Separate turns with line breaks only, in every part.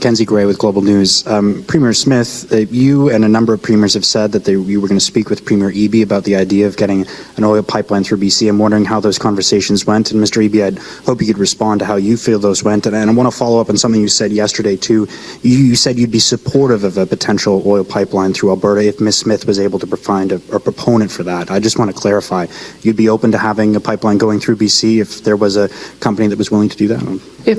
Mackenzie Gray with Global News. Premier Smith, you and a number of premiers have said that you were going to speak with Premier Eby about the idea of getting an oil pipeline through BC. I'm wondering how those conversations went. And Mr. Eby, I'd hope you could respond to how you feel those went. And I want to follow up on something you said yesterday, too. You said you'd be supportive of a potential oil pipeline through Alberta if Ms. Smith was able to find a proponent for that. I just want to clarify, you'd be open to having a pipeline going through BC if there was a company that was willing to do that?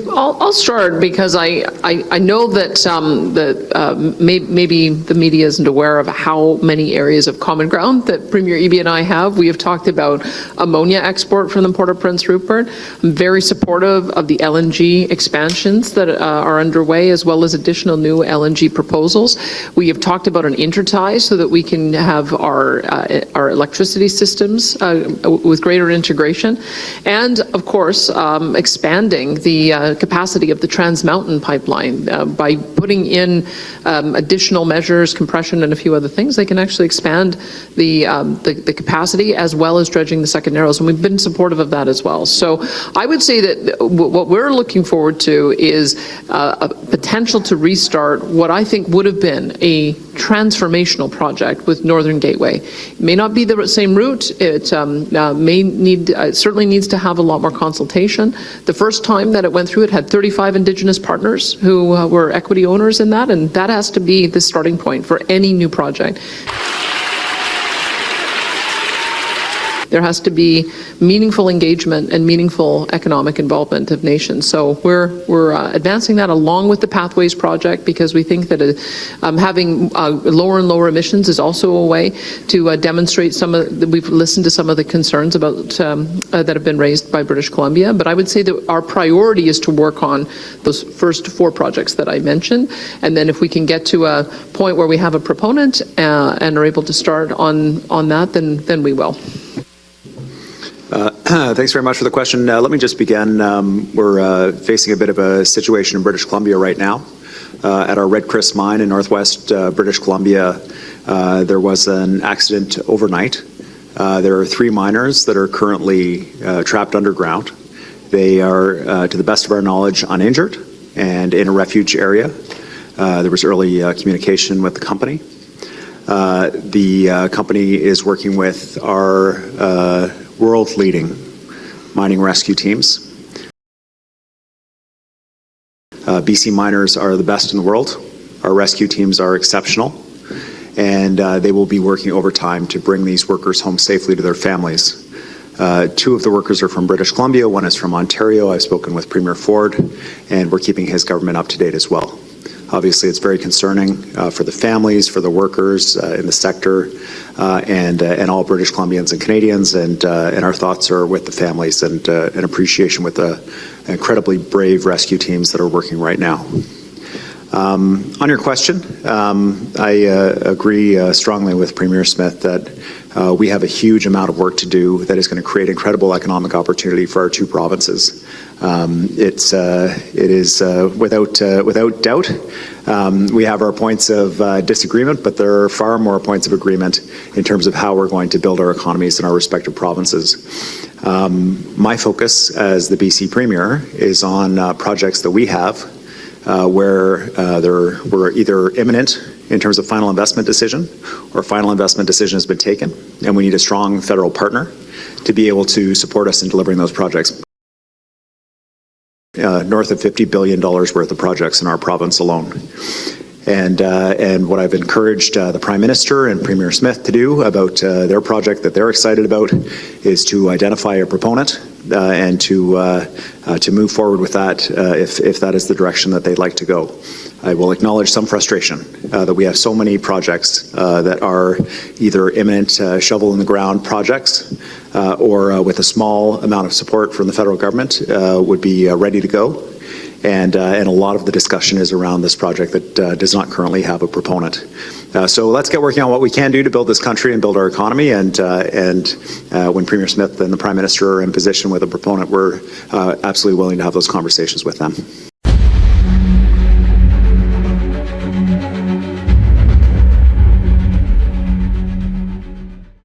I'll start because I know that maybe the media isn't aware of how many areas of common ground that Premier Eby and I have. We have talked about ammonia export from the Port of Prince Rupert. I'm very supportive of the LNG expansions that are underway, as well as additional new LNG proposals. We have talked about an intertie so that we can have our electricity systems with greater integration, and of course expanding the capacity of the Trans Mountain pipeline. By putting in additional measures, compression, and a few other things, they can actually expand the capacity as well as dredging the second narrows, and we've been supportive of that as well. So I would say that what we're looking forward to is a potential to restart what I think would have been a transformational project with Northern Gateway. It may not be the same route. It certainly needs to have a lot more consultation. The first time that it went through, it had 35 Indigenous partners who were equity owners in that, and that has to be the starting point for any new project. There has to be meaningful engagement and meaningful economic involvement of nations. So we're advancing that along with the Pathways project, because we think that having lower and lower emissions is also a way to demonstrate we've listened to some of the concerns about that have been raised by British Columbia. But I would say that our priority is to work on those first 4 projects that I mentioned, and then if we can get to a point where we have a proponent and are able to start on that, then we will.
Thanks very much for the question. Let me just begin. We're facing a bit of a situation in British Columbia right now. At our Red Chris mine in northwest British Columbia, there was an accident overnight. There are 3 miners that are currently trapped underground. They are, to the best of our knowledge, uninjured and in a refuge area. There was early communication with the company. The company is working with our world-leading mining rescue teams. BC miners are the best in the world. Our rescue teams are exceptional, and they will be working overtime to bring these workers home safely to their families. 2 of the workers are from British Columbia, 1 is from Ontario. I've spoken with Premier Ford, and we're keeping his government up to date as well. Obviously, it's very concerning for the families, for the workers in the sector, and all British Columbians and Canadians. And our thoughts are with the families and an appreciation with the incredibly brave rescue teams that are working right now. On your question, I agree strongly with Premier Smith that we have a huge amount of work to do that is going to create incredible economic opportunity for our 2 provinces. It is without doubt. We have our points of disagreement, but there are far more points of agreement in terms of how we're going to build our economies in our respective provinces. My focus as the BC Premier is on projects that we have where we're either imminent in terms of final investment decision, or final investment decision has been taken, and we need a strong federal partner to be able to support us in delivering those projects. North of $50 billion worth of projects in our province alone. And what I've encouraged the Prime Minister and Premier Smith to do about their project that they're excited about is to identify a proponent and to move forward with that if that is the direction that they'd like to go. I will acknowledge some frustration that we have so many projects that are either imminent shovel in the ground projects or with a small amount of support from the federal government would be ready to go. And a lot of the discussion is around this project that does not currently have a proponent. So let's get working on what we can do to build this country and build our economy. And when Premier Smith and the Prime Minister are in position with a proponent, we're absolutely willing to have those conversations with them.